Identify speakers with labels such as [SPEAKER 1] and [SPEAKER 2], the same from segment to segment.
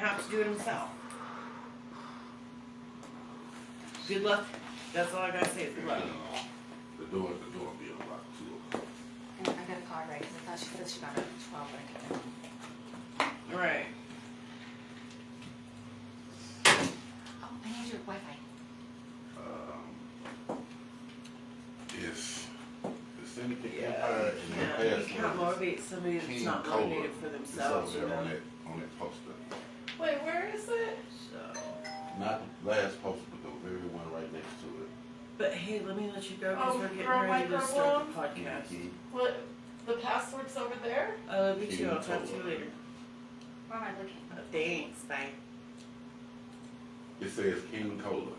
[SPEAKER 1] have to do it himself. Good luck. That's all I gotta say is good luck.
[SPEAKER 2] The door will be unlocked too.
[SPEAKER 3] And I got a card right because I thought she said she got it at 12, but I couldn't.
[SPEAKER 1] Right.
[SPEAKER 3] Oh, I need your Wi-Fi.
[SPEAKER 2] It's the Syndicate
[SPEAKER 1] Yeah,
[SPEAKER 2] Empire
[SPEAKER 1] you can't motivate somebody that's not motivated for themselves.
[SPEAKER 2] It's over there on that poster.
[SPEAKER 1] Wait, where is it? So.
[SPEAKER 2] Not the last poster, but the very one right next to it.
[SPEAKER 1] But hey, let me let you go because we're getting
[SPEAKER 4] girl
[SPEAKER 1] ready to start the
[SPEAKER 4] microphone?
[SPEAKER 1] podcast.
[SPEAKER 4] What? The password's over there?
[SPEAKER 1] I love you too. I'll talk to you later.
[SPEAKER 3] Where am I looking?
[SPEAKER 1] Oh, thanks. Bye.
[SPEAKER 2] It says King Cola.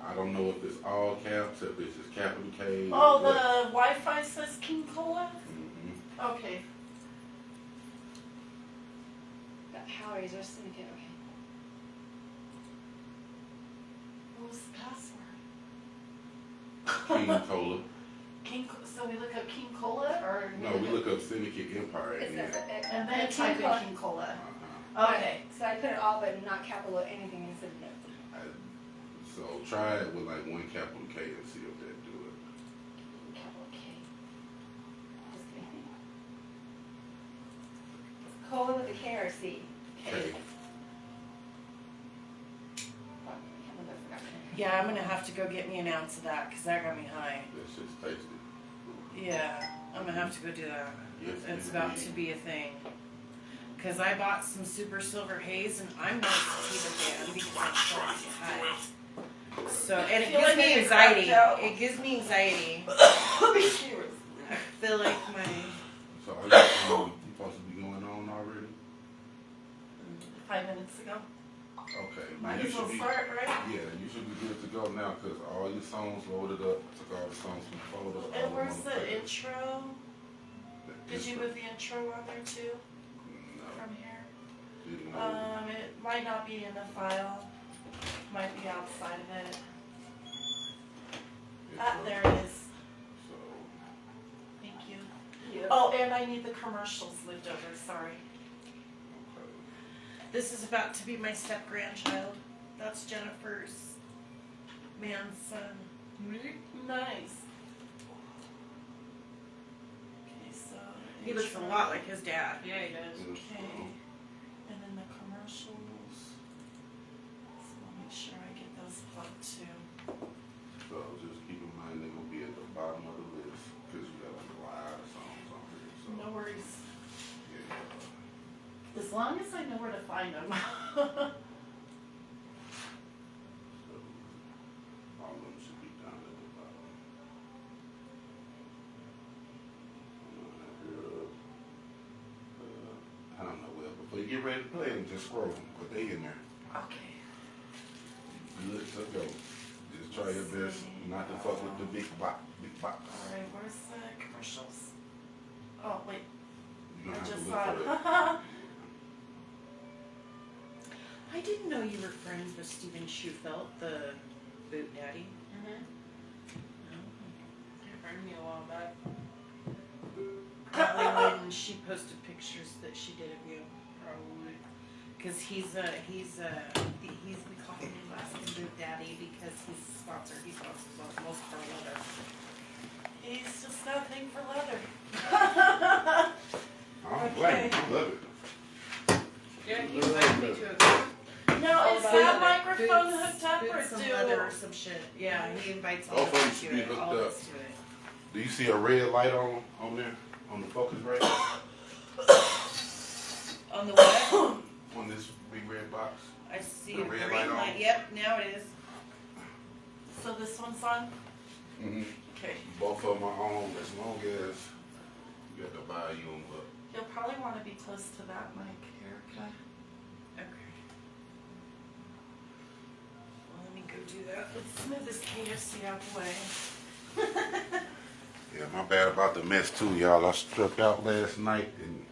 [SPEAKER 2] I don't know if it's all caps, if it's just capital K.
[SPEAKER 4] Oh, the Wi-Fi says King Cola?
[SPEAKER 2] Mm-hmm.
[SPEAKER 4] Okay.
[SPEAKER 3] Got Howry's or Syndicate. Okay.
[SPEAKER 4] What was the password?
[SPEAKER 2] King Cola.
[SPEAKER 4] So we look up King Cola or?
[SPEAKER 2] No, we look up Syndicate Empire.
[SPEAKER 3] It says
[SPEAKER 4] And then type in King Cola.
[SPEAKER 2] Uh-huh.
[SPEAKER 4] Okay.
[SPEAKER 3] So I put it all but not capital anything and said no.
[SPEAKER 2] So try it with like one capital K and see if that do it.
[SPEAKER 3] Capital K. Just kidding. Cola with a K or a C?
[SPEAKER 2] K.
[SPEAKER 3] Oh, I can't believe I forgot my
[SPEAKER 1] Yeah, I'm gonna have to go get me an ounce of that because that got me high.
[SPEAKER 2] That shit's tasty.
[SPEAKER 1] Yeah, I'm gonna have to go do that.
[SPEAKER 2] Yes,
[SPEAKER 1] It's about to be a thing. Because I bought some Super Silver Haze and I'm not a sativa fan because I'm so high. So, and it gives me anxiety. It gives me anxiety. I feel like my...
[SPEAKER 2] So are you supposed to be going on already?
[SPEAKER 4] 5 minutes ago.
[SPEAKER 2] Okay.
[SPEAKER 4] Might
[SPEAKER 2] you
[SPEAKER 4] as well
[SPEAKER 2] should be,
[SPEAKER 4] start, right?
[SPEAKER 2] yeah, you should be good to go now because all your songs loaded up. Took all the songs from photos.
[SPEAKER 4] And where's the intro? Did you move the intro on there too?
[SPEAKER 2] No.
[SPEAKER 4] From here?
[SPEAKER 2] Didn't know.
[SPEAKER 4] It might not be in the file. Might be outside of it. There it is.
[SPEAKER 2] So,
[SPEAKER 4] Thank you.
[SPEAKER 3] Yep.
[SPEAKER 4] Oh, and I need the commercials lived over. Sorry.
[SPEAKER 2] okay.
[SPEAKER 1] This is about to be my step-grandchild. That's Jennifer's man's son.
[SPEAKER 4] Nice. Okay, so.
[SPEAKER 1] He looks a lot like his dad.
[SPEAKER 4] Yeah, he does.
[SPEAKER 2] Okay.
[SPEAKER 4] And then the commercials. So I'll make sure I get those plugged too.
[SPEAKER 2] So just keep in mind they're gonna be at the bottom of the list because you got like a lot of songs on here. So
[SPEAKER 4] No worries.
[SPEAKER 2] yeah.
[SPEAKER 4] As long as I know where to find them.
[SPEAKER 2] So all of them should be down at the bottom. I don't know, well, before you get ready to play them, just scroll them, but they in there.
[SPEAKER 4] Okay.
[SPEAKER 2] Good to go. Just try your best not to fuck with the big box.
[SPEAKER 4] Alright, where's the commercials? Oh, wait.
[SPEAKER 2] You're
[SPEAKER 4] I
[SPEAKER 2] gonna have
[SPEAKER 4] just
[SPEAKER 2] to
[SPEAKER 4] saw
[SPEAKER 2] look
[SPEAKER 4] it.
[SPEAKER 2] for it.
[SPEAKER 1] I didn't know you were friends with Steven Schufelt, the boot daddy.
[SPEAKER 4] Mm-hmm. You heard me a while back.
[SPEAKER 1] Probably when she posted pictures that she did of you.
[SPEAKER 4] Probably.
[SPEAKER 1] Because we call him last name Boot Daddy because he's a sponsor. He sponsors most of our leather.
[SPEAKER 4] He's just got a thing for leather.
[SPEAKER 2] I'm glad you love it.
[SPEAKER 1] Yeah, he invited me to a
[SPEAKER 4] No, is that microphone hooked up or
[SPEAKER 1] some leather or some shit. Yeah, he invites all of
[SPEAKER 2] Both of them
[SPEAKER 1] us
[SPEAKER 2] should
[SPEAKER 1] to
[SPEAKER 2] be
[SPEAKER 1] it.
[SPEAKER 2] hooked
[SPEAKER 1] All of
[SPEAKER 2] up.
[SPEAKER 1] us to it.
[SPEAKER 2] Do you see a red light on there? On the focus right?
[SPEAKER 1] On the what?
[SPEAKER 2] On this big red box?
[SPEAKER 1] I see
[SPEAKER 2] The
[SPEAKER 1] a
[SPEAKER 2] red
[SPEAKER 1] green
[SPEAKER 2] light on?
[SPEAKER 1] light. Yep, now it is.
[SPEAKER 4] So this one's on?
[SPEAKER 2] Mm-hmm.
[SPEAKER 4] Okay.
[SPEAKER 2] Both of them are on as long as you got the volume up.
[SPEAKER 4] You'll probably want to be close to that mic, Erica.
[SPEAKER 1] Okay. Well, let me go do that.
[SPEAKER 4] Let's move this KFC out the way.
[SPEAKER 2] Yeah, my bad about the mess too, y'all. I struck out last night and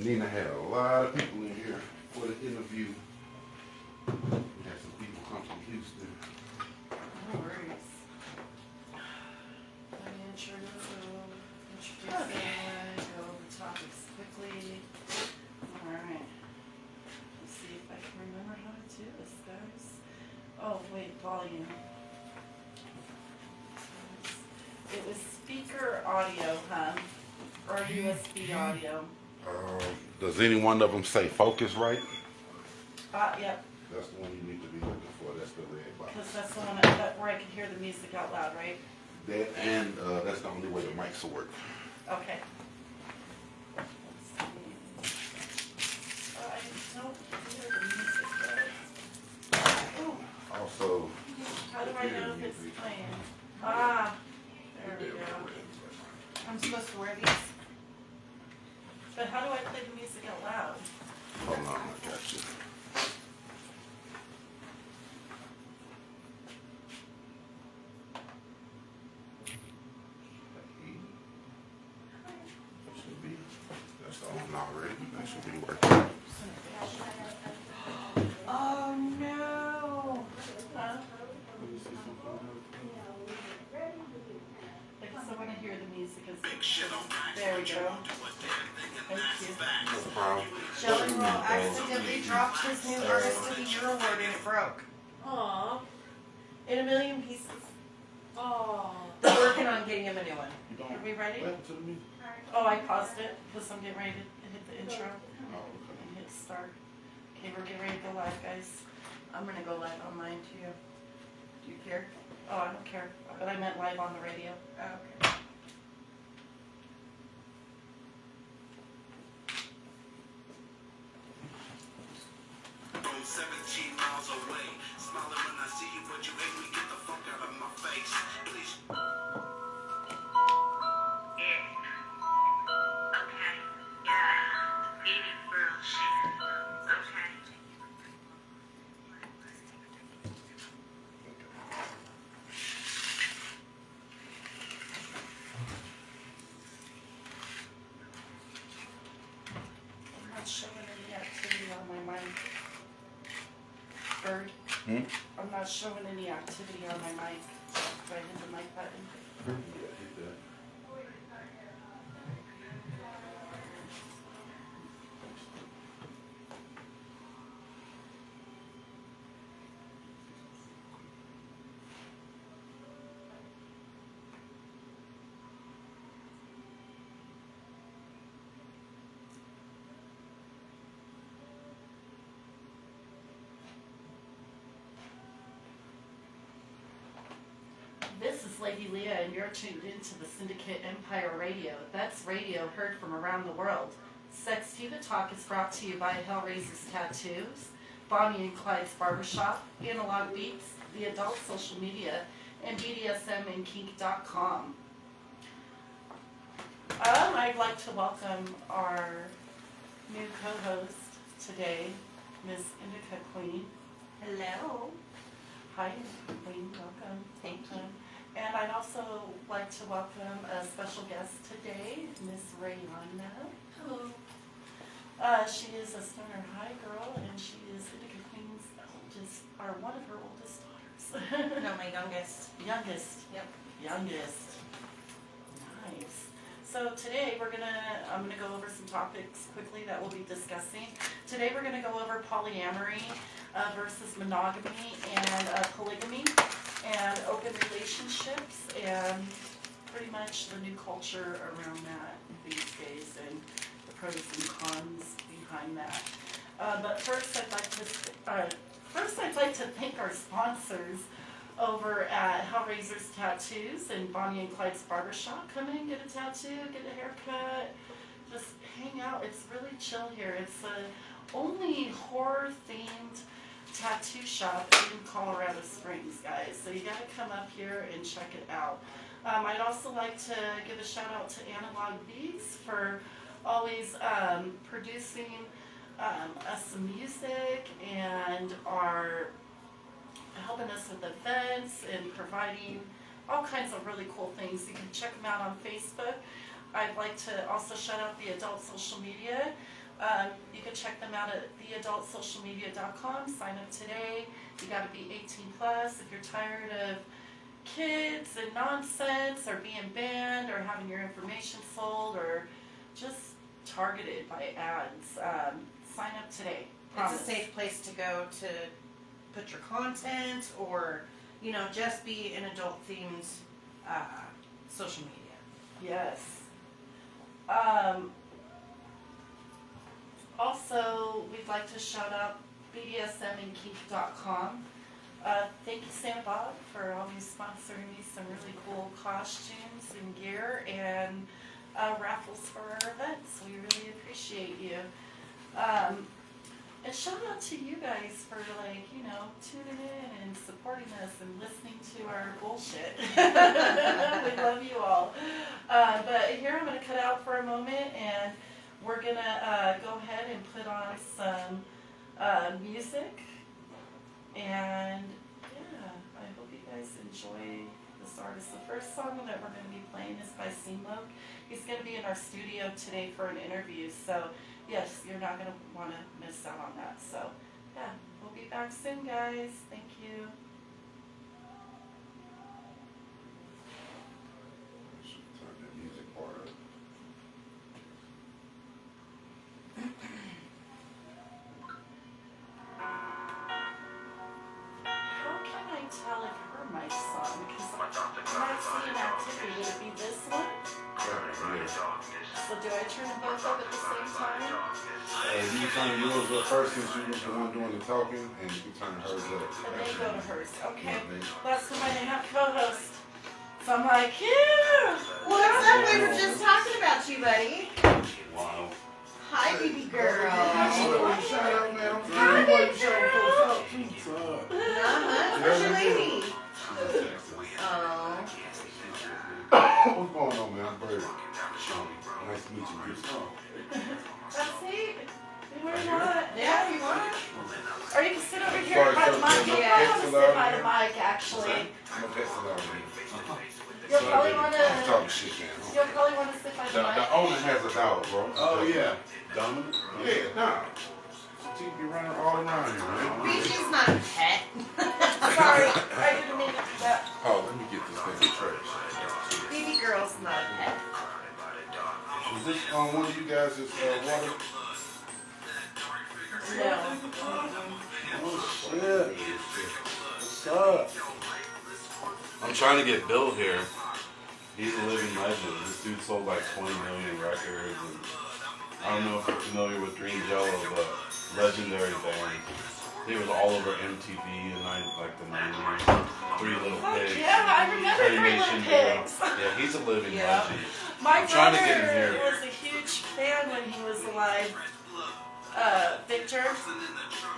[SPEAKER 2] Nina had a lot of people in here for the interview. We had some people come from Houston.
[SPEAKER 4] No worries. Let me introduce everyone, go over topics quickly. Alright. Oh, wait, volume. It was speaker audio, huh? Or USB audio?
[SPEAKER 2] Does any one of them say focus right?
[SPEAKER 4] Yep,
[SPEAKER 2] That's the one you need to be looking for. That's the red box.
[SPEAKER 4] because that's the one where I can hear the music out loud, right?
[SPEAKER 2] That and that's the only way the mics will work.
[SPEAKER 4] Okay. Let's see. I don't hear the music though. Ooh,
[SPEAKER 2] Also,
[SPEAKER 4] how do I know if it's playing? Ah, there we go.
[SPEAKER 1] I'm supposed to wear these.
[SPEAKER 4] But how do I play the music out loud?
[SPEAKER 2] hold on, I got you. Should be. That's on already. That should be working.
[SPEAKER 1] Oh no!
[SPEAKER 4] Huh? Because I want to hear the music as there we go. Thank you.
[SPEAKER 2] No problem.
[SPEAKER 1] Sheldon Rowe accidentally dropped his new Artist of the Year award and it broke.
[SPEAKER 4] Aww.
[SPEAKER 1] In a million pieces.
[SPEAKER 4] Aww.
[SPEAKER 1] They're working on getting him a new one.
[SPEAKER 4] Are we ready?
[SPEAKER 2] What happened to the music?
[SPEAKER 4] Oh, I paused it because I'm getting ready to hit the intro
[SPEAKER 2] Oh, okay.
[SPEAKER 4] and hit start. Okay, we're getting ready to go live, guys.
[SPEAKER 1] I'm gonna go live on mine too. Do you care?
[SPEAKER 4] Oh, I don't care, but I meant live on the radio.
[SPEAKER 1] Oh, okay.
[SPEAKER 5] 17 miles away, smiling when I see you, but you hate me. Get the fuck out of my face, please.
[SPEAKER 6] Yeah. Okay. Yeah. Eating real shit. Okay.
[SPEAKER 4] I'm not showing any activity on my mic. Bird. I'm not showing any activity on my mic. Do I hit the mic button?
[SPEAKER 2] Yeah, hit that.
[SPEAKER 4] This is Leggy Lea, and you're tuned into the Syndicate Empire Radio. That's radio heard from around the world. SEXtiva Talk is brought to you by Hellraiser's Tattoos, Bonnie and Clyde's Barbershop, Analog Beats, the Adult Social Media, and BDSMandKink.com. I'd like to welcome our new co-host today, Miss Indica Queen.
[SPEAKER 1] Hello.
[SPEAKER 4] Hi, Queen. Welcome.
[SPEAKER 1] Thank you.
[SPEAKER 4] And I'd also like to welcome a special guest today, Miss Rayana.
[SPEAKER 1] Hello.
[SPEAKER 4] She is a Stoner High girl, and she is Indica Queen's oldest, or one of her oldest daughters.
[SPEAKER 1] No, my youngest.
[SPEAKER 4] Youngest.
[SPEAKER 1] Yep.
[SPEAKER 4] Youngest. Nice. So today I'm gonna go over some topics quickly that we'll be discussing. Today we're gonna go over polyamory versus monogamy and polygamy and open relationships and pretty much the new culture around that these days and the pros and cons behind that. But first I'd like to thank our sponsors over at Hellraiser's Tattoos and Bonnie and Clyde's Barbershop. Come in, get a tattoo, get a haircut, just hang out. It's really chill here. It's the only horror-themed tattoo shop in Colorado Springs, guys. So you gotta come up here and check it out. I'd also like to give a shout out to Analog Beats for always producing us some music and are helping us with events and providing all kinds of really cool things. You can check them out on Facebook. I'd like to also shout out the Adult Social Media. You can check them out at theadultsocialmedia.com. Sign up today. You got to be 18 plus. If you're tired of kids and nonsense or being banned or having your information sold or just targeted by ads, sign up today. Promise.
[SPEAKER 1] It's a safe place to go to put your content, or, you know, just be an adult themed social media.
[SPEAKER 4] Yes. Also, we'd like to shout out BDSMandKink.com. Thank you, Sam Bob, for always sponsoring me some really cool costumes and gear and raffles for our events. We really appreciate you. And shout out to you guys for, like, you know, tuning in and supporting us and listening to our bullshit. We love you all. But here I'm going to cut out for a moment, and we're going to go ahead and put on some music. And yeah, I hope you guys enjoy this artist. The first song that we're going to be playing is by Simo. He's going to be in our studio today for an interview. So yes, you're not going to want to miss out on that. So yeah, we'll be back soon, guys. Thank you.
[SPEAKER 2] Turn that music part up.
[SPEAKER 4] How can I tell if her mic's on? Because I'm not seeing activity. Would it be this one?
[SPEAKER 2] Right here.
[SPEAKER 4] So do I turn them both up at the same time?
[SPEAKER 2] You can turn yours up first since you was the one doing the talking, and you can turn hers up.
[SPEAKER 4] And they go to hers. Okay.
[SPEAKER 2] Yeah,
[SPEAKER 4] That's why they have co-host. So I'm like, yeah.
[SPEAKER 1] What's up? We were just talking about you, buddy.
[SPEAKER 2] Wow.
[SPEAKER 1] Hi, baby girl.
[SPEAKER 2] Shout out, man. I'm going shout out too.
[SPEAKER 1] Where's your lady? Oh.
[SPEAKER 2] What's going on, man? I'm Bird. Nice to meet you,
[SPEAKER 4] That's it. You wear what?
[SPEAKER 1] Yeah, you want it?
[SPEAKER 4] Or you can sit over here by the mic. You'll probably want to sit by the mic, actually.
[SPEAKER 2] I'm a pet salon.
[SPEAKER 4] You'll probably want
[SPEAKER 2] I'm
[SPEAKER 4] to.
[SPEAKER 2] talking shit, man.
[SPEAKER 4] You'll probably want to sit by the
[SPEAKER 2] The
[SPEAKER 4] mic.
[SPEAKER 2] owner has a dog, bro.
[SPEAKER 7] Oh yeah, Dominant.
[SPEAKER 2] Yeah, nah. She be running all around here, man.
[SPEAKER 1] Beachy's not a pet.
[SPEAKER 4] Sorry, I didn't mean to do that.
[SPEAKER 2] Oh, let me get this thing trash.
[SPEAKER 1] Baby girl's not a pet.
[SPEAKER 2] Is this one of you guys' water?
[SPEAKER 4] No.
[SPEAKER 7] Oh shit. What's up? I'm trying to get Bill here. He's a living legend. This dude sold like 20 million records. And I don't know if you're familiar with Dream Jello, but legendary band. He was all over MTV in like the 90s. Three Little Pigs.
[SPEAKER 4] Yeah, I remember Three
[SPEAKER 7] Animation
[SPEAKER 4] Little
[SPEAKER 7] Hero.
[SPEAKER 4] Pigs.
[SPEAKER 7] Yeah, he's a living
[SPEAKER 1] Yeah.
[SPEAKER 7] legend.
[SPEAKER 4] My
[SPEAKER 7] I'm trying to
[SPEAKER 4] brother
[SPEAKER 7] get him here.
[SPEAKER 4] was a huge fan when he was alive. Victor.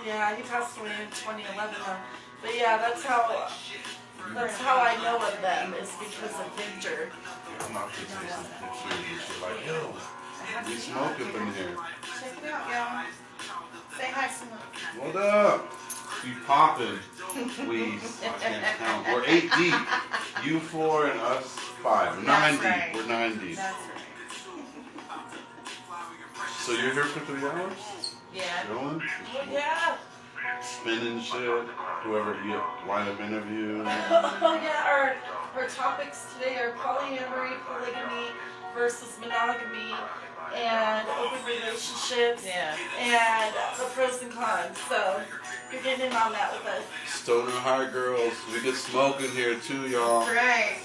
[SPEAKER 4] Yeah, he passed away in 2011 though. But yeah, that's how I know of them, is because of Victor.
[SPEAKER 7] I'm out here taking some pictures and shit like, yo, we smoke up in here.
[SPEAKER 1] Check it out, y'all. Say hi, Simone.
[SPEAKER 7] What up? You popping? Please. I can't count. We're 8 deep. You 4 and us 5. We're 9
[SPEAKER 1] That's
[SPEAKER 7] deep.
[SPEAKER 1] right.
[SPEAKER 7] We're 9 deep.
[SPEAKER 1] That's right.
[SPEAKER 7] So you're here for 3 hours?
[SPEAKER 1] Yeah.
[SPEAKER 7] Chilling?
[SPEAKER 4] Well, yeah.
[SPEAKER 7] Spinning shit? Whoever you line up interview?
[SPEAKER 4] Oh yeah, our topics today are polyamory, polygamy versus monogamy, and open relationships,
[SPEAKER 1] Yeah.
[SPEAKER 4] and the pros and cons. So you're getting in on that with us.
[SPEAKER 7] Stoner High Girls. We get smoking here too, y'all.
[SPEAKER 1] Right.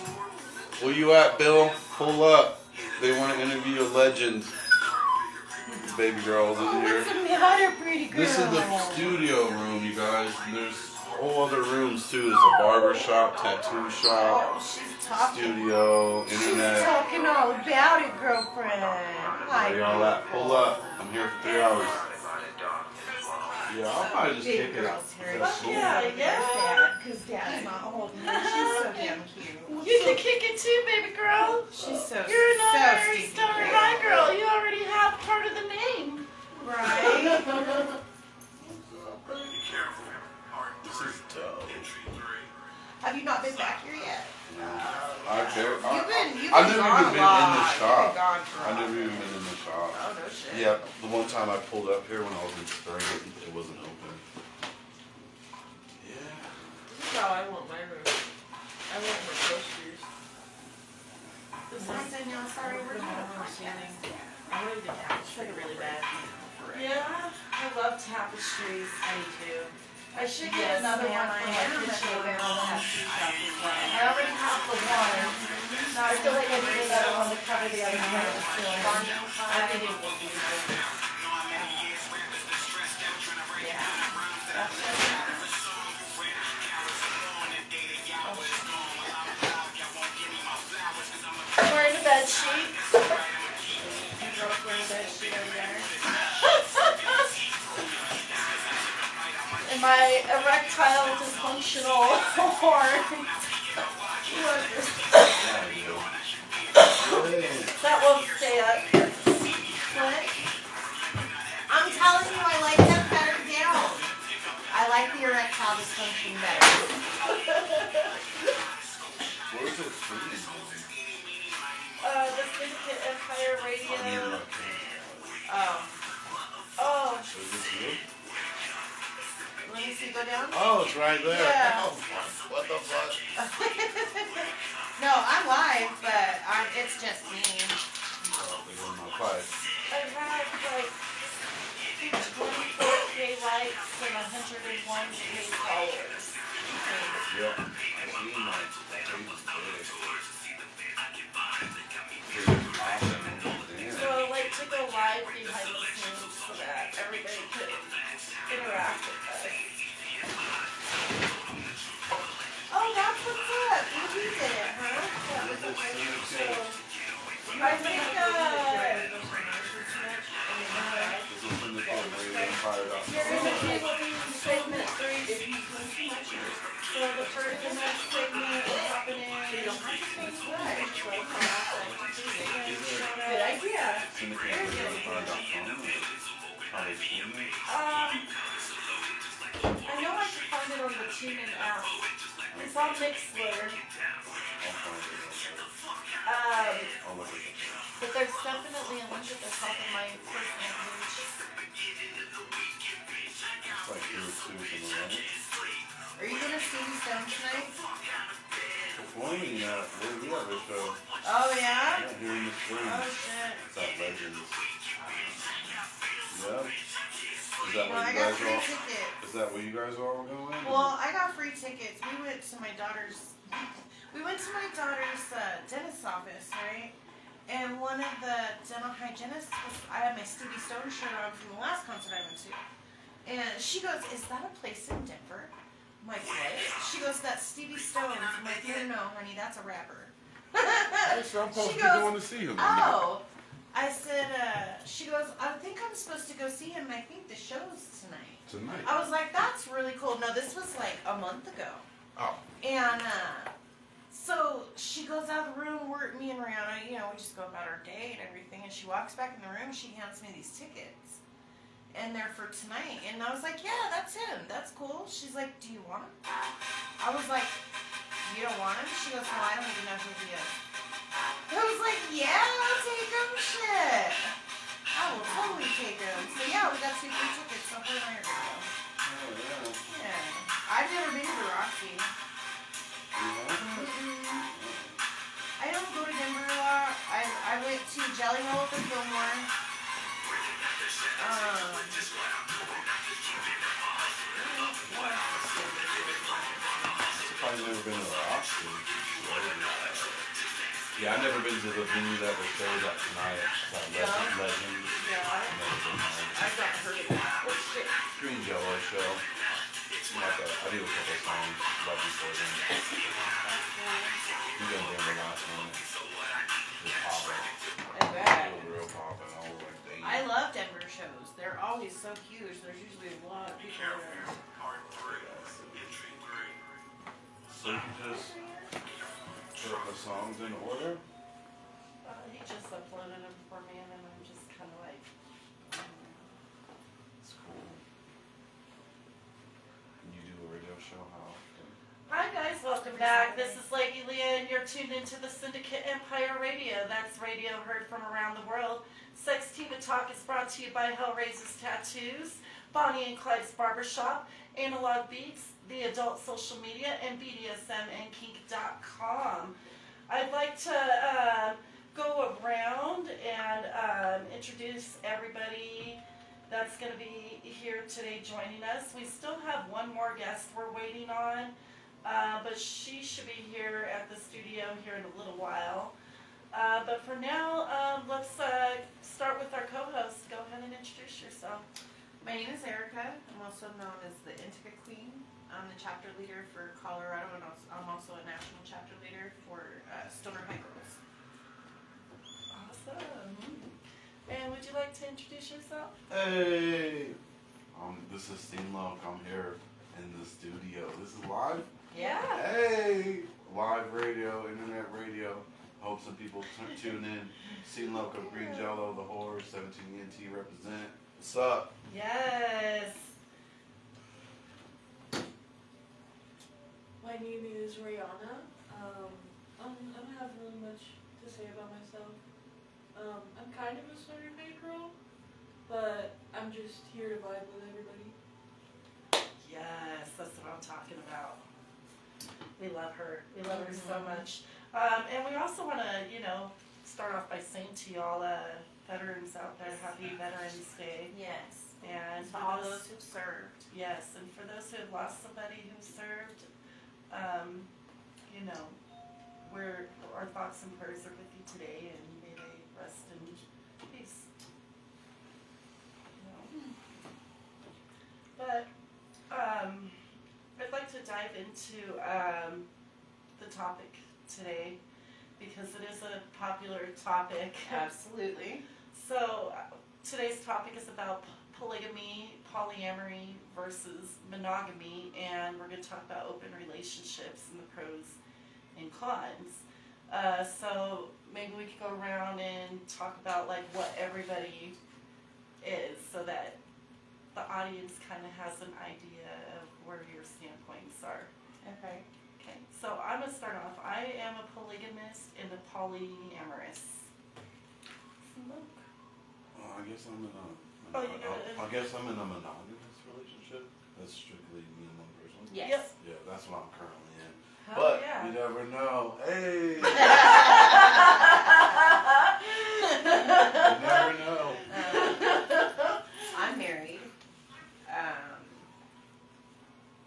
[SPEAKER 7] Where you at, Bill? Pull up. They want to interview a legend. Baby girls in here.
[SPEAKER 1] What's the matter, pretty girl?
[SPEAKER 7] This is the studio room, you guys. There's whole other rooms too. There's a barber shop, tattoo shop,
[SPEAKER 1] Oh, she's talking.
[SPEAKER 7] studio,
[SPEAKER 1] She's
[SPEAKER 7] internet.
[SPEAKER 1] talking all about it, girlfriend. Hi.
[SPEAKER 7] Where y'all at? Pull up. I'm here for 3 hours. Yeah, I'll probably just
[SPEAKER 1] Big
[SPEAKER 7] kick it.
[SPEAKER 1] girl's here.
[SPEAKER 7] That's
[SPEAKER 1] She's
[SPEAKER 7] cool.
[SPEAKER 4] Yeah,
[SPEAKER 1] so
[SPEAKER 4] yeah.
[SPEAKER 1] Because Dad's not holding her. She's so damn cute.
[SPEAKER 4] You can kick it too, baby girl.
[SPEAKER 1] She's so
[SPEAKER 4] You're another
[SPEAKER 1] so stinky
[SPEAKER 4] stoner
[SPEAKER 1] cute.
[SPEAKER 4] high girl. You already have part of the name.
[SPEAKER 1] Right?
[SPEAKER 7] This is dope.
[SPEAKER 1] Have you not been back here yet?
[SPEAKER 7] I care.
[SPEAKER 1] You've
[SPEAKER 7] I've
[SPEAKER 1] been
[SPEAKER 7] never
[SPEAKER 1] gone
[SPEAKER 7] even
[SPEAKER 1] a
[SPEAKER 7] been in
[SPEAKER 1] lot.
[SPEAKER 7] the
[SPEAKER 1] You've
[SPEAKER 7] shop.
[SPEAKER 1] been gone for a
[SPEAKER 7] I've
[SPEAKER 1] while.
[SPEAKER 7] never even been in the shop.
[SPEAKER 1] Oh, no shit.
[SPEAKER 7] Yeah, the one time I pulled up here when I was in spring, it wasn't open. Yeah.
[SPEAKER 8] This is how I want my room. I want my posters. This
[SPEAKER 1] I
[SPEAKER 8] is
[SPEAKER 1] said, no, sorry, we're
[SPEAKER 8] the
[SPEAKER 1] not
[SPEAKER 8] home
[SPEAKER 1] on
[SPEAKER 8] ceiling.
[SPEAKER 1] ceiling.
[SPEAKER 8] I wanted the couch like really bad.
[SPEAKER 4] Yeah, I love tapestries.
[SPEAKER 8] I do too.
[SPEAKER 4] I should
[SPEAKER 1] Yes,
[SPEAKER 4] get another
[SPEAKER 1] ma'am,
[SPEAKER 4] one for
[SPEAKER 1] I
[SPEAKER 4] my
[SPEAKER 1] am.
[SPEAKER 4] kitchen
[SPEAKER 1] I
[SPEAKER 4] and all
[SPEAKER 1] will
[SPEAKER 4] that.
[SPEAKER 1] have to shop as well.
[SPEAKER 4] I already have the one. Now I feel like I need another one to cover the other one.
[SPEAKER 1] I think it will be good.
[SPEAKER 4] Wearing a bed sheet.
[SPEAKER 1] You broke wearing bed sheet over there.
[SPEAKER 4] And my erectile dysfunctional horn. That won't stay up. What?
[SPEAKER 3] I'm telling you, I like them better down. I like the erectile dysfunction better.
[SPEAKER 7] Where's it from?
[SPEAKER 4] The Syndicate Empire Radio. Oh.
[SPEAKER 7] Is this you?
[SPEAKER 3] Let me see, go down.
[SPEAKER 7] Oh, it's right there.
[SPEAKER 4] Yeah.
[SPEAKER 7] Oh, fuck. What the fuck?
[SPEAKER 3] No, I'm live, but it's just me.
[SPEAKER 7] Oh, they go in my pipe.
[SPEAKER 4] I had like 24K likes and 101K followers.
[SPEAKER 7] Yep. I seen my page is big.
[SPEAKER 4] So I like to go live behind the scenes so that everybody could interact with us.
[SPEAKER 3] Oh, that's what's up. You did it, huh?
[SPEAKER 4] I think you're going to be looking at segment 3. So the first and next segment is happening.
[SPEAKER 3] Good idea.
[SPEAKER 4] I know I can find it on the TuneIn app. It's on Mixler. But there's definitely a link at the top of my personal page.
[SPEAKER 3] Are you gonna see these down tonight?
[SPEAKER 7] Performing at, where we have a show.
[SPEAKER 3] Oh yeah?
[SPEAKER 7] Yeah, here in the spring.
[SPEAKER 3] Oh shit.
[SPEAKER 7] It's at Legends. Yeah. Is that
[SPEAKER 3] Well,
[SPEAKER 7] what
[SPEAKER 3] I
[SPEAKER 7] you
[SPEAKER 3] got
[SPEAKER 7] guys
[SPEAKER 3] free
[SPEAKER 7] are?
[SPEAKER 3] tickets.
[SPEAKER 7] Is that what you guys are all going?
[SPEAKER 3] Well, I got free tickets. We went to my daughter's dentist's office, right? And one of the dental hygienists was, I had my Stevie Stone shirt on from the last concert I went to. And she goes, "Is that a place in Denver?" I'm like, "What?" She goes, "That's Stevie Stone's." I'm like, "No, honey, that's a rapper."
[SPEAKER 2] That's what I'm supposed
[SPEAKER 3] She
[SPEAKER 2] to be
[SPEAKER 3] goes,
[SPEAKER 2] going to see him.
[SPEAKER 3] "Oh." I said, she goes, "I think I'm supposed to go see him, and I think the show's tonight."
[SPEAKER 2] Tonight.
[SPEAKER 3] I was like, "That's really cool." No, this was like a month ago.
[SPEAKER 2] Oh.
[SPEAKER 3] And so she goes out of the room, me and Rihanna, we just go about our day and everything. And she walks back in the room, she hands me these tickets. And they're for tonight. And I was like, "Yeah, that's him. That's cool." She's like, "Do you want him?" I was like, "You don't want him?" She goes, "No, I don't even know who he is." I was like, "Yeah, I'll take him. Shit. I will totally take him." So yeah, we got 2 free tickets. So her and I are gonna go.
[SPEAKER 7] Oh, yeah.
[SPEAKER 3] Yeah. I've never been to the Roxy. I don't go to Denver a lot. I went to Jelly Roll at the Fillmore.
[SPEAKER 7] I've never been to the Austin. Yeah, I've never been to the venue that was showed up tonight. Legends.
[SPEAKER 1] Yeah,
[SPEAKER 7] I've never been there.
[SPEAKER 1] I've not heard of that. What's it?
[SPEAKER 7] Green Jello show. I do a couple songs right before then. We done Denver last one. It was popping.
[SPEAKER 1] I bet.
[SPEAKER 7] It was real popping. I was like, dang.
[SPEAKER 3] I love Denver shows. They're always so huge. There's usually a lot of people there.
[SPEAKER 7] So you just put the songs in order?
[SPEAKER 4] He just uploaded them for me, and then I'm just kind of like,
[SPEAKER 7] It's cool. You do a radio show how often?
[SPEAKER 4] Hi guys, welcome back. This is Leggy Lea, and you're tuned into the Syndicate Empire Radio. That's radio heard from around the world. SEXtiva Talk is brought to you by Hellraiser's Tattoos, Bonnie and Clyde's Barbershop, Analog Beats, the Adult Social Media, and BDSMandkink.com. I'd like to go around and introduce everybody that's going to be here today joining us. We still have one more guest we're waiting on, but she should be here at the studio here in a little while. But for now, let's start with our co-host. Go ahead and introduce yourself.
[SPEAKER 3] My name is Erica. I'm also known as the Intica Queen. I'm the chapter leader for Colorado, and I'm also a national chapter leader for Stoner High Girls.
[SPEAKER 4] Awesome. And would you like to introduce yourself?
[SPEAKER 7] Hey, this is Steamlock. I'm here in the studio. This is live?
[SPEAKER 4] Yeah.
[SPEAKER 7] Hey, live radio, internet radio. Hope some people tune in. Steamlock of Green Jello, the Horror, 17ENT represent. What's up?
[SPEAKER 4] Yes.
[SPEAKER 8] My name is Rihanna. I don't have really much to say about myself. I'm kind of a stoner girl, but I'm just here to vibe with everybody.
[SPEAKER 4] Yes, that's what I'm talking about. We love her. We love her so much. And we also want to, start off by saying to y'all, veterans out there, happy Veterans Day.
[SPEAKER 3] Yes.
[SPEAKER 4] And
[SPEAKER 3] To all those who've served.
[SPEAKER 4] yes, and for those who have lost somebody who served, our thoughts and prayers are with you today, and may they rest in peace. But I'd like to dive into the topic today because it is a popular topic.
[SPEAKER 3] Absolutely.
[SPEAKER 4] So today's topic is about polygamy, polyamory versus monogamy, and we're going to talk about open relationships and the pros and cons. So maybe we could go around and talk about like what everybody is, so that the audience kind of has an idea of where your standpoints are.
[SPEAKER 3] Okay.
[SPEAKER 4] Okay, so I'm going to start off. I am a polygamist and a polyamorous.
[SPEAKER 7] I guess I'm in a.
[SPEAKER 4] Oh, you got it.
[SPEAKER 7] I guess I'm in a monogamous relationship. That's strictly me and one person.
[SPEAKER 3] Yes.
[SPEAKER 4] Yep.
[SPEAKER 7] Yeah, that's what I'm currently in.
[SPEAKER 4] Hell
[SPEAKER 7] But
[SPEAKER 4] yeah.
[SPEAKER 7] you never know. Hey. You never know.
[SPEAKER 3] I'm married.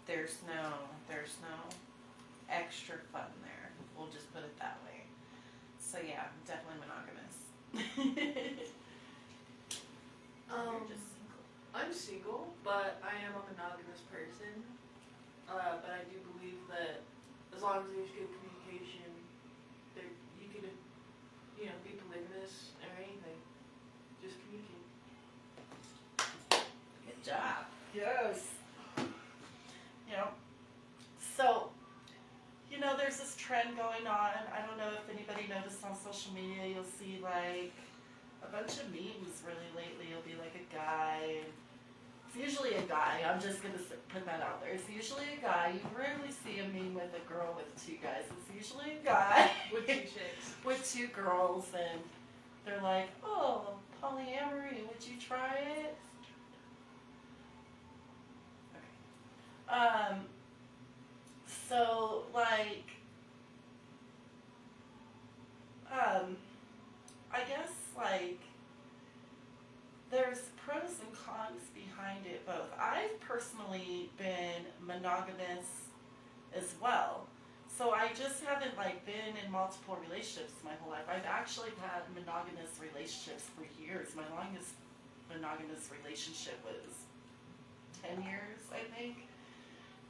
[SPEAKER 3] There's no extra fun there. We'll just put it that way. So yeah, I'm definitely monogamous. You're just single.
[SPEAKER 8] I'm single, but I am a monogamous person. But I do believe that as long as there's good communication, you could, be polygamous or anything. Just communicate.
[SPEAKER 3] Good job.
[SPEAKER 4] Yes. So, there's this trend going on. I don't know if anybody noticed on social media, you'll see like a bunch of memes really lately. It'll be like a guy. It's usually a guy. I'm just going to put that out there. It's usually a guy. You rarely see a meme with a girl with two guys. It's usually a guy
[SPEAKER 8] With 2 chicks.
[SPEAKER 4] with 2 girls, and they're like, oh, polyamory, would you try it? Okay. So, like, I guess, like, there's pros and cons behind it both. I've personally been monogamous as well. So I just haven't, like, been in multiple relationships my whole life. I've actually had monogamous relationships for years. My longest monogamous relationship was 10 years, I think.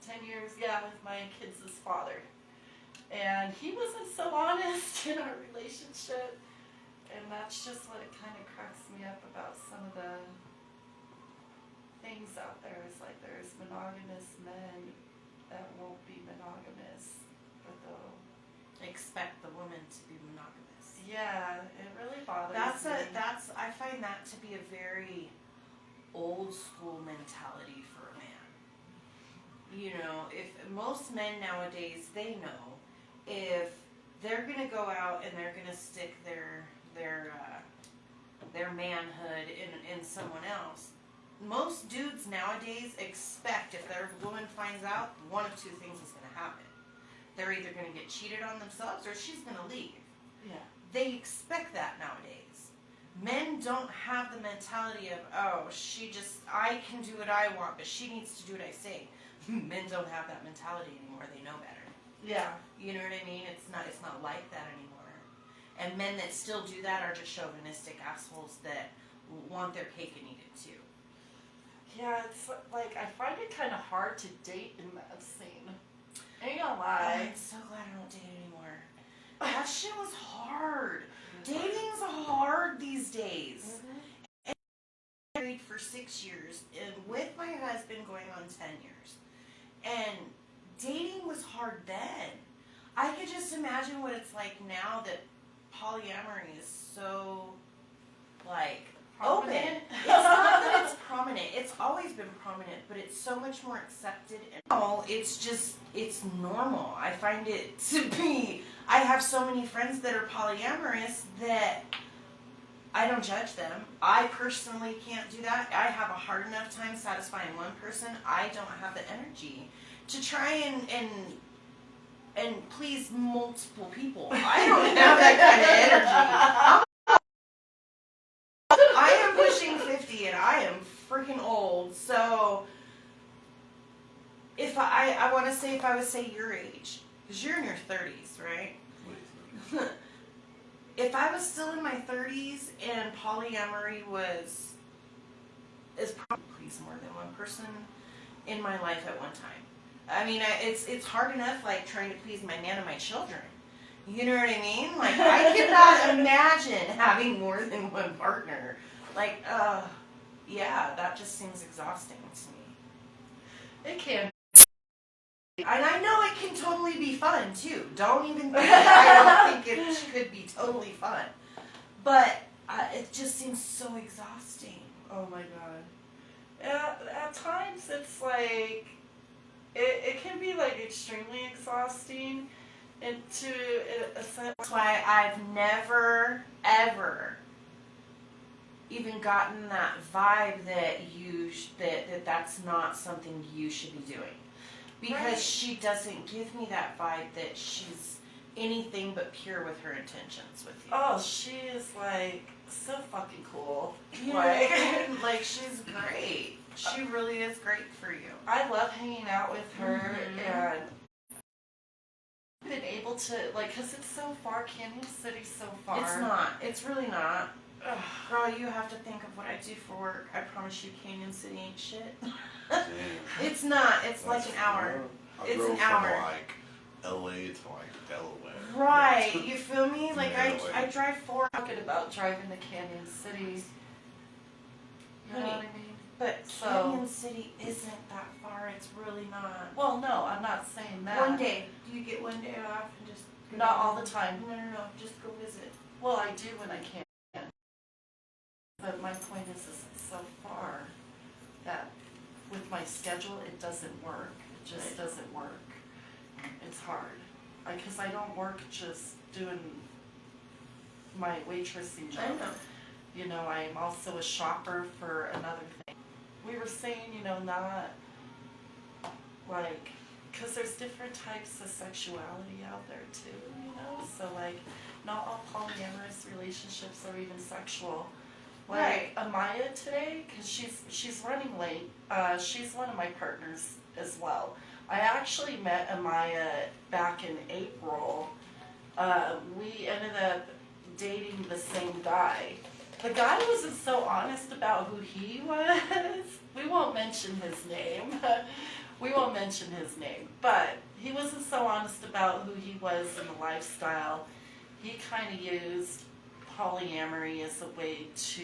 [SPEAKER 4] 10 years, yeah, with my kids' father. And he wasn't so honest in our relationship. And that's just what it kind of cracks me up about some of the things out there. It's like there's monogamous men that won't be monogamous, but they'll
[SPEAKER 3] Expect the woman to be monogamous.
[SPEAKER 4] yeah, it really bothers me.
[SPEAKER 3] I find that to be a very old school mentality for a man. If most men nowadays, they know if they're gonna go out and they're gonna stick their manhood in someone else. Most dudes nowadays expect if their woman finds out, one of 2 things is gonna happen. They're either gonna get cheated on themselves or she's gonna leave.
[SPEAKER 4] Yeah.
[SPEAKER 3] They expect that nowadays. Men don't have the mentality of, oh, I can do what I want, but she needs to do what I say. Men don't have that mentality anymore. They know better.
[SPEAKER 4] Yeah.
[SPEAKER 3] You know what I mean? It's not like that anymore. And men that still do that are just chauvinistic assholes that want their cake and eat it too.
[SPEAKER 4] Yeah, it's like, I find it kind of hard to date in that scene. Ain't gonna lie.
[SPEAKER 3] I'm so glad I don't date anymore. That shit was hard. Dating's hard these days. And I'm married for 6 years and with my husband going on 10 years. And dating was hard then. I could just imagine what it's like now that polyamory is so, like, open. It's not that it's prominent. It's always been prominent, but it's so much more accepted. And now it's normal. I find it to be. I have so many friends that are polyamorous that I don't judge them. I personally can't do that. I have a hard enough time satisfying one person. I don't have the energy to try and please multiple people. I don't have that kind of energy. I am pushing 50 and I am freaking old. So if I want to say, if I would say your age, because you're in your 30s, right? If I was still in my 30s and polyamory is probably please more than one person in my life at one time. I mean, it's hard enough, like, trying to please my man and my children. You know what I mean? Like, I cannot imagine having more than one partner. Like, yeah, that just seems exhausting to me.
[SPEAKER 4] It can.
[SPEAKER 3] And I know it can totally be fun, too. Don't even think I don't think it could be totally fun. But it just seems so exhausting.
[SPEAKER 4] Oh my god. At times it's like, it can be like extremely exhausting, and to a sense.
[SPEAKER 3] That's why I've never, ever even gotten that vibe that that's not something you should be doing. Because
[SPEAKER 4] Right.
[SPEAKER 3] she doesn't give me that vibe that she's anything but pure with her intentions with you.
[SPEAKER 4] Oh, she is like so fucking cool.
[SPEAKER 3] You know what I mean? Like, she's great. She really is great for you.
[SPEAKER 4] I love hanging out with her,
[SPEAKER 3] Mhm.
[SPEAKER 4] and been able to, like, because it's so far. Canyon City's so far.
[SPEAKER 3] It's not. It's really not.
[SPEAKER 4] Ugh.
[SPEAKER 3] Girl, you have to think of what I do for work. I promise you, Canyon City ain't shit.
[SPEAKER 7] Damn.
[SPEAKER 3] It's not. It's like an hour.
[SPEAKER 2] I
[SPEAKER 3] It's
[SPEAKER 2] drove
[SPEAKER 3] an
[SPEAKER 2] from
[SPEAKER 3] hour.
[SPEAKER 2] like LA to like Delaware.
[SPEAKER 3] Right. You feel me? Like,
[SPEAKER 2] Yeah,
[SPEAKER 3] I drive 4 hours.
[SPEAKER 4] Talking about driving to Canyon City. You know what I mean?
[SPEAKER 3] But
[SPEAKER 4] So-
[SPEAKER 3] Canyon City isn't that far. It's really not.
[SPEAKER 4] Well, no, I'm not saying that.
[SPEAKER 3] One day. Do you get one day off and just...
[SPEAKER 4] Not all the time.
[SPEAKER 3] No. Just go visit.
[SPEAKER 4] Well, I do when I can. But my point is it's so far that with my schedule, it doesn't work. It just
[SPEAKER 3] Right.
[SPEAKER 4] doesn't work. It's hard. Because I don't work just doing my waitressing job.
[SPEAKER 3] I know.
[SPEAKER 4] You know, I'm also a shopper for another thing. We were saying, you know, not like, because there's different types of sexuality out there too, you know? So, like, not all polyamorous relationships are even sexual. Like, Amaya today, because she's running late, she's one of my partners as well. I actually met Amaya back in April. We ended up dating the same guy. The guy wasn't so honest about who he was. We won't mention his name. But he wasn't so honest about who he was in the lifestyle. He kind of used polyamory as a way to,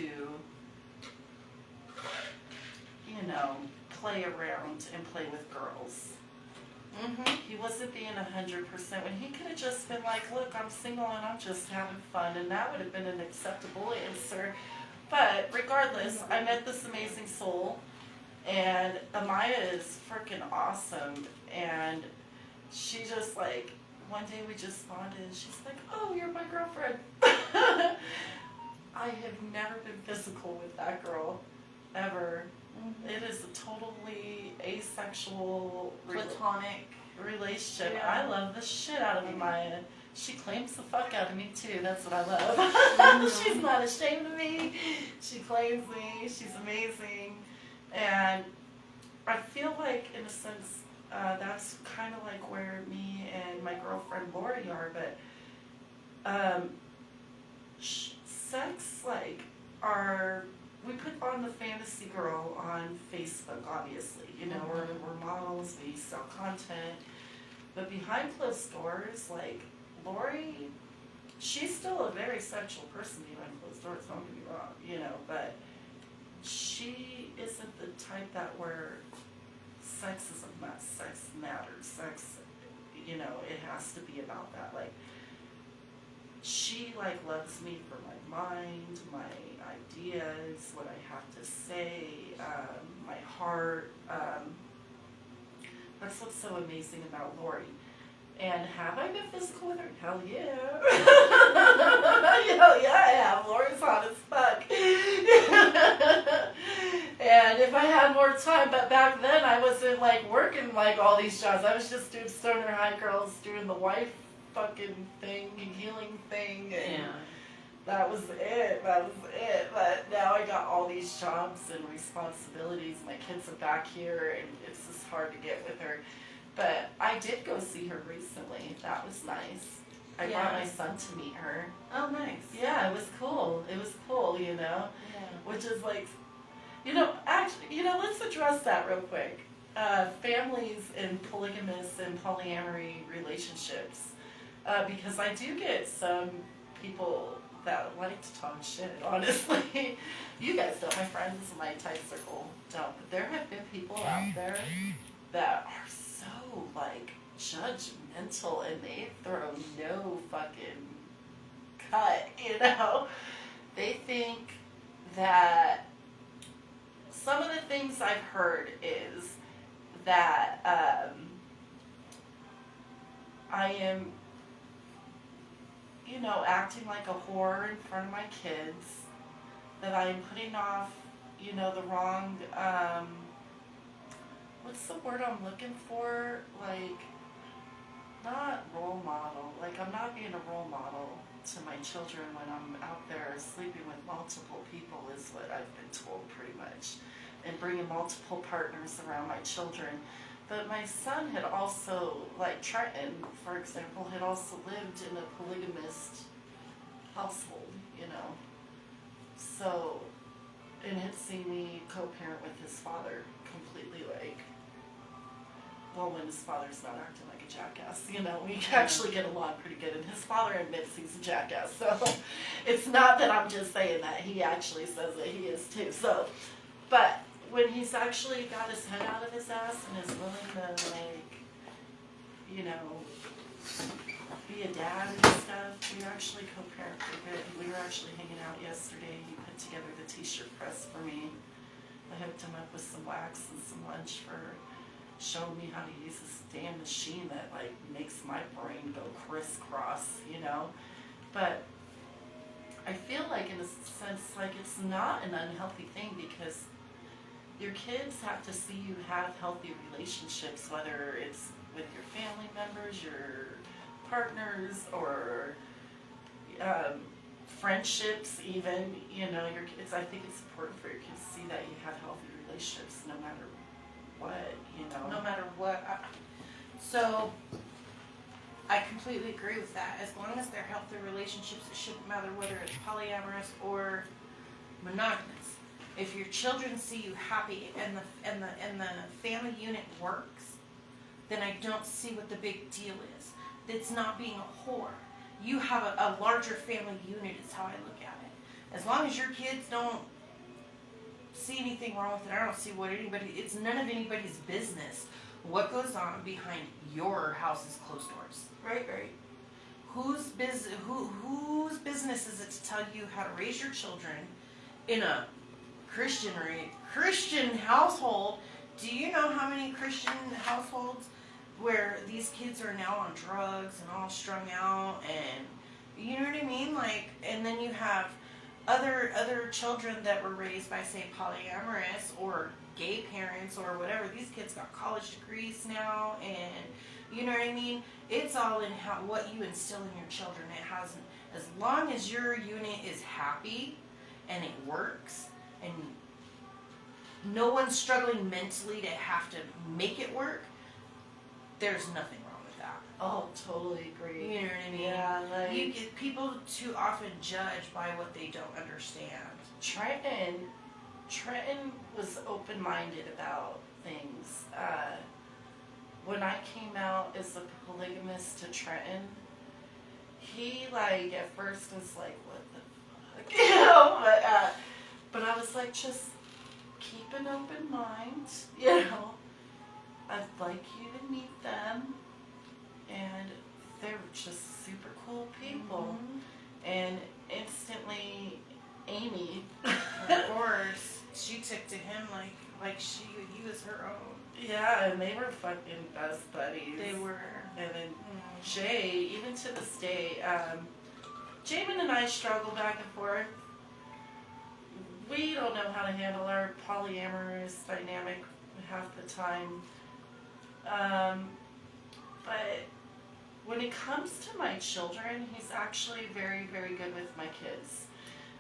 [SPEAKER 4] you know, play around and play with girls.
[SPEAKER 3] Mm-hmm.
[SPEAKER 4] He wasn't being 100% when he could have just been like, look, I'm single and I'm just having fun, and that would have been an acceptable answer. But regardless, I met this amazing soul, and Amaya is freaking awesome, and she just like, one day we just bonded, and she's like, oh, you're my girlfriend. I have never been physical with that girl, ever. It is a totally asexual
[SPEAKER 3] Platonic.
[SPEAKER 4] relationship.
[SPEAKER 3] Yeah.
[SPEAKER 4] I love the shit out of Amaya. She claims the fuck out of me too. That's what I love. She's not ashamed of me. She claims me. She's amazing. And I feel like, in a sense, that's kind of like where me and my girlfriend Lori are. But sex, like, we put on the fantasy girl on Facebook, obviously. You know, we're models, we sell content. But behind closed doors, like, Lori, she's still a very sexual person behind closed doors, don't get me wrong, you know, but she isn't the type that where sex is a must, sex matters, sex, you know, it has to be about that. Like, she, like, loves me for my mind, my ideas, what I have to say, my heart. That's what's so amazing about Lori. And have I been physical with her? Hell yeah. Hell yeah, I have. Lori's hot as fuck. And if I had more time, but back then I wasn't like working like all these jobs. I was just doing stoner high girls, doing the wife fucking thing, healing thing. And that was it. But now I got all these jobs and responsibilities. My kids are back here and it's just hard to get with her. But I did go see her recently. That was nice. I brought my son to meet her.
[SPEAKER 3] Oh, nice.
[SPEAKER 4] Yeah, it was cool. It was cool, you know?
[SPEAKER 3] Yeah.
[SPEAKER 4] Which is like, you know, actually, you know, let's address that real quick. Families in polygamous and polyamory relationships. Because I do get some people that like to talk shit, honestly. You guys don't, my friends, my tight circle don't. But there have been people out there that are so, like, judgmental and they throw no fucking cut, you know? They think that some of the things I've heard is that I am, you know, acting like a whore in front of my kids, that I'm putting off, you know, the wrong, what's the word I'm looking for? Like, not role model. Like, I'm not being a role model to my children when I'm out there sleeping with multiple people is what I've been told pretty much. And bringing multiple partners around my children. But my son had also, like Trenton, for example, had also lived in a polygamist household, you know. So, and had seen me co-parent with his father completely, like, well, when his father's not acting like a jackass, you know, we actually get along pretty good, and his father admits he's a jackass, so it's not that I'm just saying that, he actually says that he is too, so, but when he's actually got his head out of his ass and is willing to, like, you know, be a dad and stuff, we actually co-parent pretty good. We were actually hanging out yesterday, he put together the t-shirt press for me. I hooked him up with some wax and some lunch for showing me how to use this damn machine that, like, makes my brain go crisscross, you know? But I feel like, in a sense, like, it's not an unhealthy thing because your kids have to see you have healthy relationships, whether it's with your family members, your partners, or friendships even, you know, your kids. I think it's important for your kids to see that you have healthy relationships no matter what, you know.
[SPEAKER 3] No matter what. So, I completely agree with that. As long as they're healthy relationships, it shouldn't matter whether it's polyamorous or monogamous. If your children see you happy and the family unit works, then I don't see what the big deal is. It's not being a whore. You have a larger family unit is how I look at it. As long as your kids don't see anything wrong with it, I don't see what it's none of anybody's business what goes on behind your house's closed doors.
[SPEAKER 4] Right.
[SPEAKER 3] Whose business is it to tell you how to raise your children in a Christian household? Do you know how many Christian households where these kids are now on drugs and all strung out, and you know what I mean? Like, and then you have other children that were raised by, say, polyamorous or gay parents or whatever. These kids got college degrees now, and you know what I mean? It's all in what you instill in your children. It hasn't, as long as your unit is happy and it works, and no one's struggling mentally to have to make it work, there's nothing wrong with that.
[SPEAKER 4] Oh, totally agree.
[SPEAKER 3] You know what I mean?
[SPEAKER 4] Yeah, like
[SPEAKER 3] You get people too often judge by what they don't understand.
[SPEAKER 4] Trenton was open-minded about things. When I came out as a polygamist to Trenton, he like at first was like, "What the fuck?" You know, but I was like, just keep an open mind. You know, I'd like you to meet them, and they're just super cool people. And instantly, Amy,
[SPEAKER 3] Of course, she took to him like he was her own.
[SPEAKER 4] yeah, and they were fucking best buddies.
[SPEAKER 3] They were.
[SPEAKER 4] And then Jay, even to this day, Jamin and I struggle back and forth. We don't know how to handle our polyamorous dynamic half the time. But when it comes to my children, he's actually very, very good with my kids.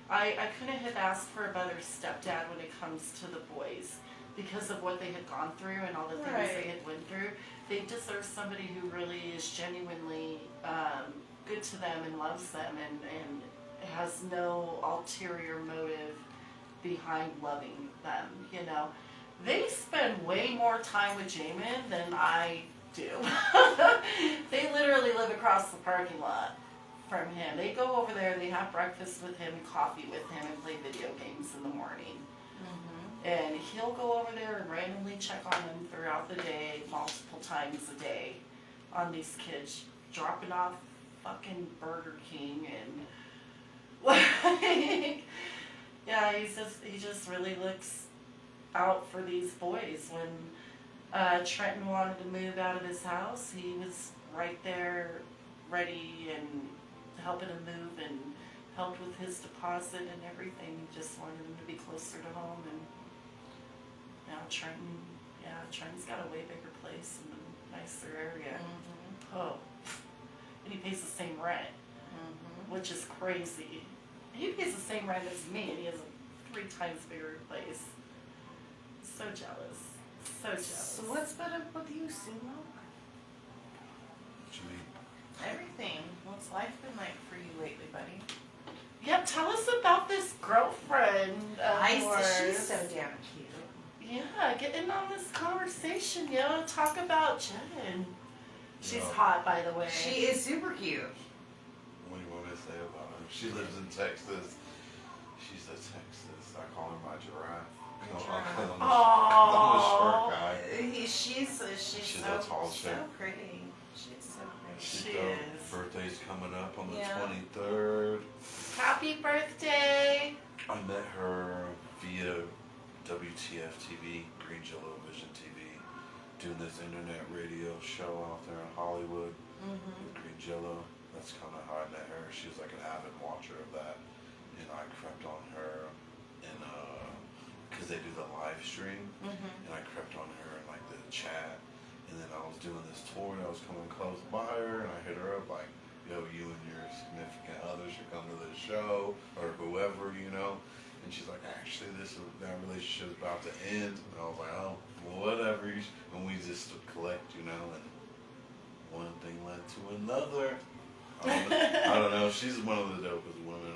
[SPEAKER 4] I couldn't have asked for a better stepdad when it comes to the boys because of what they had gone through and all the things they had went through. They deserve somebody who really is genuinely good to them and loves them and has no ulterior motive behind loving them, you know. They spend way more time with Jamin than I do. They literally live across the parking lot from him. They go over there, they have breakfast with him, coffee with him, and play video games in the morning. And he'll go over there and randomly check on them throughout the day, multiple times a day, on these kids, dropping off fucking Burger King and like, yeah, he just really looks out for these boys. When Trenton wanted to move out of his house, he was right there, ready and helping him move and helped with his deposit and everything. He just wanted him to be closer to home. And now Trenton's got a way bigger place in a nicer area. Oh, and he pays the same rent, which is crazy. He pays the same rent as me, and he has a 3 times bigger place. So jealous. So jealous.
[SPEAKER 3] So what's been up with you, Sumo?
[SPEAKER 2] What you mean?
[SPEAKER 3] Everything. What's life been like for you lately, buddy?
[SPEAKER 4] Yeah, tell us about this girlfriend of yours.
[SPEAKER 3] She's so damn cute.
[SPEAKER 4] Yeah, get in on this conversation, yo. Talk about Jen. She's
[SPEAKER 7] Yeah.
[SPEAKER 4] hot, by the way.
[SPEAKER 3] She is super cute.
[SPEAKER 7] What do you want me to say about her? She lives in Texas. She's a Texas. I call her my giraffe. I'm a short guy.
[SPEAKER 3] She's
[SPEAKER 7] She's
[SPEAKER 3] so,
[SPEAKER 7] a tall
[SPEAKER 3] so
[SPEAKER 7] chick.
[SPEAKER 3] pretty. She's so pretty.
[SPEAKER 7] She
[SPEAKER 4] is.
[SPEAKER 7] Birthday's coming up on the
[SPEAKER 3] Yeah.
[SPEAKER 7] 23rd.
[SPEAKER 4] Happy birthday!
[SPEAKER 7] I met her via WTF TV, Green Jello Vision TV, doing this internet radio show out there in Hollywood with Green Jello. That's kind of how I met her. She was like an avid watcher of that, and I crept on her, and because they do the live stream, and I crept on her in like the chat, and then I was doing this tour, and I was coming close by her, and I hit her up like, yo, you and your significant other should come to this show, or whoever, you know. And she's like, actually, that relationship is about to end. And I was like, oh, well, whatever. And we just collect, you know, and one thing led to another. I don't know. She's one of the dopest women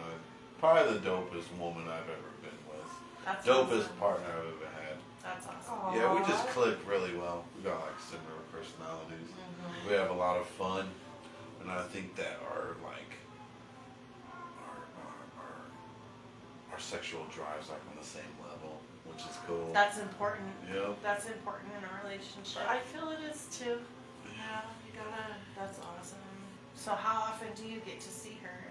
[SPEAKER 7] probably the dopest woman I've ever been with.
[SPEAKER 3] That's
[SPEAKER 7] Dopest
[SPEAKER 3] awesome.
[SPEAKER 7] partner I've ever had.
[SPEAKER 3] That's awesome.
[SPEAKER 7] Yeah, we just click really well. We got like similar personalities. We have a lot of fun, and I think that our sexual drives like on the same level, which is cool.
[SPEAKER 3] That's important.
[SPEAKER 7] Yeah.
[SPEAKER 3] That's important in a relationship.
[SPEAKER 4] I feel it is too. Yeah, you gotta.
[SPEAKER 3] That's awesome. So how often do you get to see her?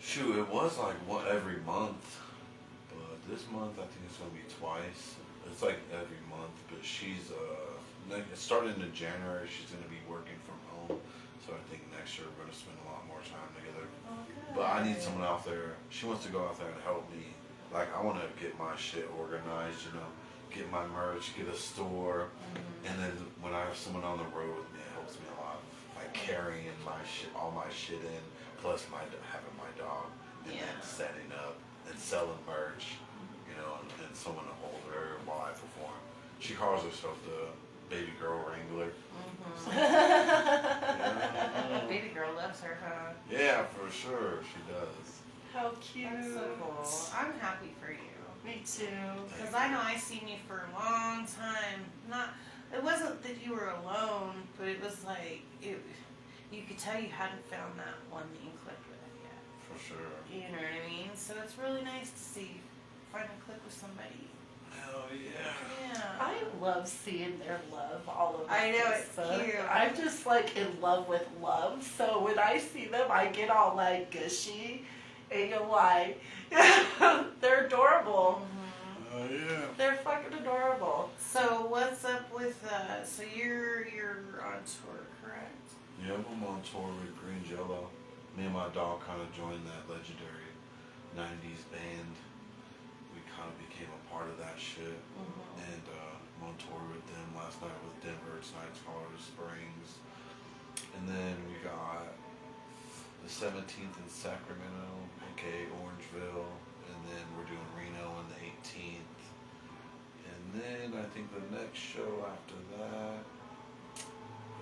[SPEAKER 7] Shoot, it was like every month, but this month I think it's gonna be twice. It's like every month, but she's starting in January. She's gonna be working from home, so I think next year we're gonna spend a lot more time together. But I need someone out there. She wants to go out there and help me. Like, I want to get my shit organized, you know. get my merch, get a store, and then when I have someone on the road with me, it helps me a lot. Like carrying my shit, all my shit in, plus having my dog, and then setting up and selling merch, you know, and someone to hold her while I perform. She calls herself the baby girl wrangler.
[SPEAKER 3] Baby girl loves her, huh?
[SPEAKER 7] Yeah, for sure, she does.
[SPEAKER 4] How cute.
[SPEAKER 3] That's so cool. I'm happy for you.
[SPEAKER 4] Me too.
[SPEAKER 3] Because I know I seen you for a long time. It wasn't that you were alone, but it was like you could tell you hadn't found that one that you clicked with yet.
[SPEAKER 7] For sure.
[SPEAKER 3] You know what I mean? So it's really nice to see you finally click with somebody.
[SPEAKER 7] Hell yeah.
[SPEAKER 3] Yeah.
[SPEAKER 4] I love seeing their love all over
[SPEAKER 3] I know, it's
[SPEAKER 4] Facebook.
[SPEAKER 3] cute.
[SPEAKER 4] I'm just like in love with love. So when I see them, I get all like gushy. And you're like, they're adorable.
[SPEAKER 7] Oh yeah.
[SPEAKER 4] They're fucking adorable.
[SPEAKER 3] So what's up with so you're on tour, correct?
[SPEAKER 7] Yep, I'm on tour with Green Jello. Me and my dog kind of joined that legendary 90s band. We kind of became a part of that shit. And I'm on tour with them. Last night was Denver, tonight's Colorado Springs. And then we got the 17th in Sacramento, aka Orangeville. And then we're doing Reno on the 18th. And then I think the next show after that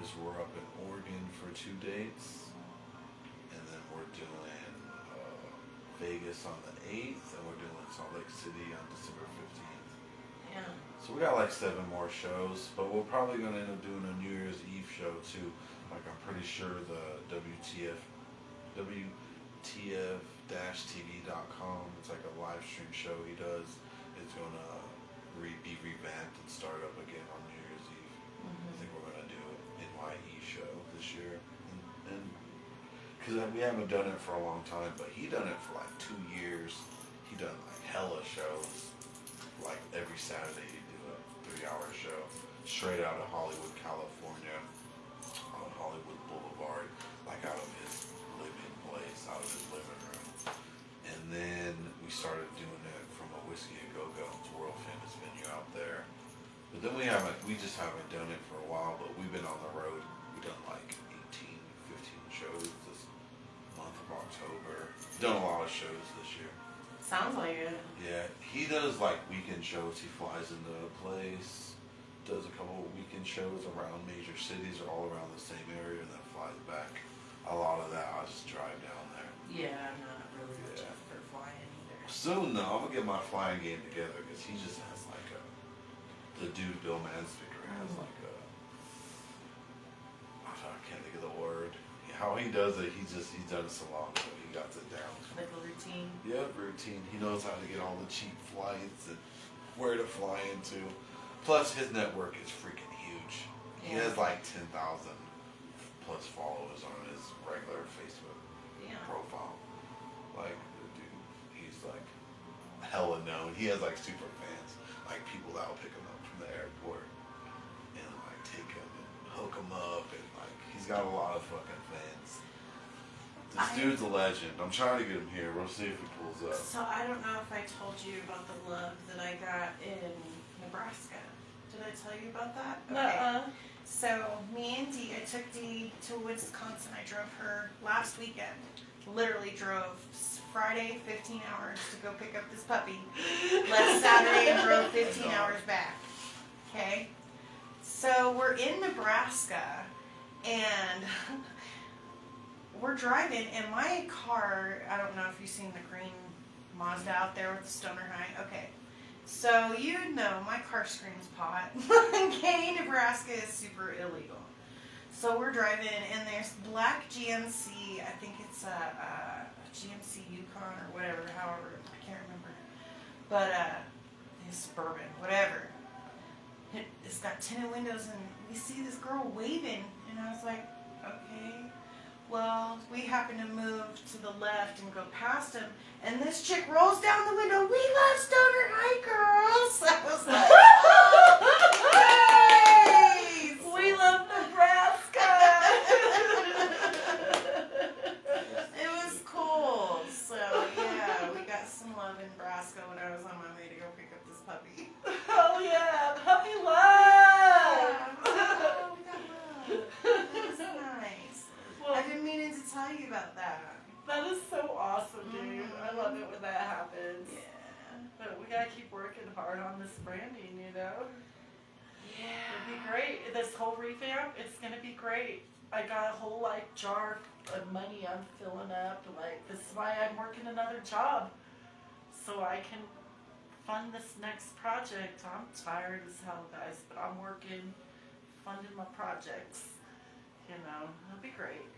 [SPEAKER 7] is we're up in Oregon for 2 dates, and then we're doing Vegas on the 8th, and we're doing Salt Lake City on December 15th.
[SPEAKER 3] Yeah.
[SPEAKER 7] So we got like 7 more shows, but we're probably going to end up doing a New Year's Eve show too. Like I'm pretty sure the WTF-TV.com, it's like a live stream show he does. It's going to be revamped and start up again on New Year's Eve. I think we're going to do an NYE show this year. And because we haven't done it for a long time, but he done it for like 2 years. He done like hella shows. Like every Saturday he'd do a 3-hour show straight out of Hollywood, California, on Hollywood Boulevard, like out of his living place, out of his living room. And then we started doing it from a Whiskey A Go-Go, it's a world famous venue out there. But then we just haven't done it for a while, but we've been on the road. We've done like 18, 15 shows this month of October. Done a lot of shows this year.
[SPEAKER 3] Sounds like it.
[SPEAKER 7] Yeah, he does like weekend shows. He flies into a place, does a couple of weekend shows around major cities or all around the same area, and then flies back. A lot of that, I just drive down there.
[SPEAKER 3] Yeah, I'm not really much up for flying either.
[SPEAKER 7] Soon though, I'm gonna get my flying game together because he just has like the dude Bill Mansfinger has like I can't think of the word. How he does it, he's done it so long, so he got it down.
[SPEAKER 3] Like a routine.
[SPEAKER 7] Yep, routine. He knows how to get all the cheap flights and where to fly into. Plus, his network is freaking huge. He
[SPEAKER 3] Yeah.
[SPEAKER 7] has like 10,000 plus followers on his regular Facebook profile. Like, the dude, he's like hella known. He has like super fans, like people that will pick him up from the airport and like take him and hook him up, and like he's got a lot of fucking fans. This dude's a legend. I'm trying to get him here. We'll see if he pulls up.
[SPEAKER 3] So I don't know if I told you about the love that I got in Nebraska. Did I tell you about that? Okay. So me and Dee, I took Dee to Wisconsin. I drove her last weekend. Literally drove Friday 15 hours to go pick up this puppy. Left Saturday and drove 15 hours back. Okay? So we're in Nebraska and we're driving, and my car, I don't know if you've seen the green Mazda out there with the stoner high. Okay. So you know my car screams pot. Okay, Nebraska is super illegal. So we're driving, and there's black GMC, I think it's a GMC Yukon or whatever, however, I can't remember. But it's Suburban, whatever. It's got tinted windows, and we see this girl waving, and I was like, okay. Well, we happen to move to the left and go past him, and this chick rolls down the window, "We love Stoner High Girls!" I was like, oh, nice!
[SPEAKER 4] We love Nebraska!
[SPEAKER 3] It was cool. So, yeah, we got some love in Nebraska when I was on my way to go pick up this puppy.
[SPEAKER 4] Oh yeah! keep working hard on this branding, you know?
[SPEAKER 3] Yeah.
[SPEAKER 4] It'll be great. This whole revamp, it's gonna be great. I got a whole like jar of money I'm filling up. Like this is why I'm working another job, so I can fund this next project. I'm tired as hell, guys, but I'm working, funding my projects. You know, it'll be great.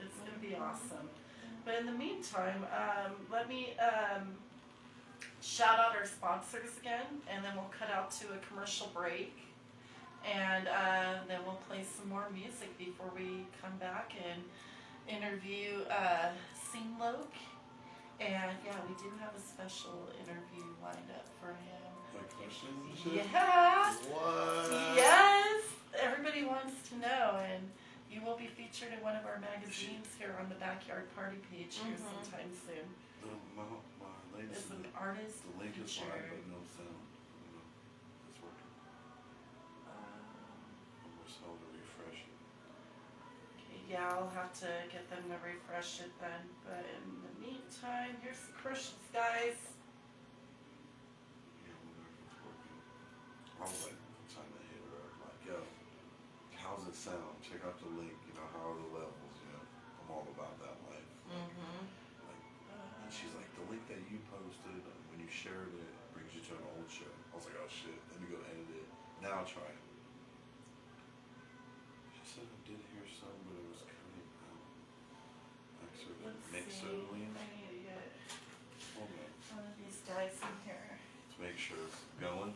[SPEAKER 4] It's gonna be awesome. But in the meantime, let me shout out our sponsors again, and then we'll cut out to a commercial break. And then we'll play some more music before we come back and interview Sing Loke. And yeah, we do have a special interview lined up for him.
[SPEAKER 7] Like questions and shit?
[SPEAKER 4] Yeah.
[SPEAKER 7] What?
[SPEAKER 4] Yes. Everybody wants to know, and you will be featured in one of our magazines here on the Backyard Party page here sometime soon.
[SPEAKER 7] My latest.
[SPEAKER 4] As an artist
[SPEAKER 7] The link is
[SPEAKER 4] featured.
[SPEAKER 7] live, but no sound. It's working. Almost held to refresh it.
[SPEAKER 4] Okay, yeah, I'll have to get them to refresh it then. But in the meantime, here's the Christians, guys.
[SPEAKER 7] Yeah, whenever it's working. I was like trying to hit her up, like, yo, how's it sound? Check out the link, you know, how are the levels, you know? I'm all about that life. Like, and she's like, the link that you posted, when you shared it, brings you to an old show. I was like, oh shit, let me go edit it. Now try it. She said I did hear some, but it was coming out.
[SPEAKER 4] Let's
[SPEAKER 7] Mix
[SPEAKER 4] see.
[SPEAKER 7] it, Lean.
[SPEAKER 4] I need to get
[SPEAKER 7] Hold on.
[SPEAKER 4] one of these guys in here.
[SPEAKER 7] Let's make sure it's going.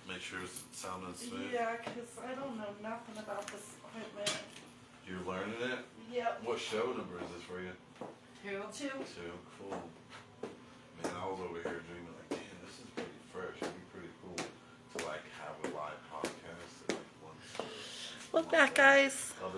[SPEAKER 7] Make sure it's sounding smooth.
[SPEAKER 4] Yeah, because I don't know nothing about this equipment.
[SPEAKER 7] You're learning it?
[SPEAKER 4] Yep.
[SPEAKER 7] What show number is this for you?
[SPEAKER 3] Who?
[SPEAKER 4] Two.
[SPEAKER 7] 2. Cool. Man, I was over here dreaming like, damn, this is pretty fresh. It'd be pretty cool to like have a live podcast at like once.
[SPEAKER 4] Well, that guys.
[SPEAKER 7] Other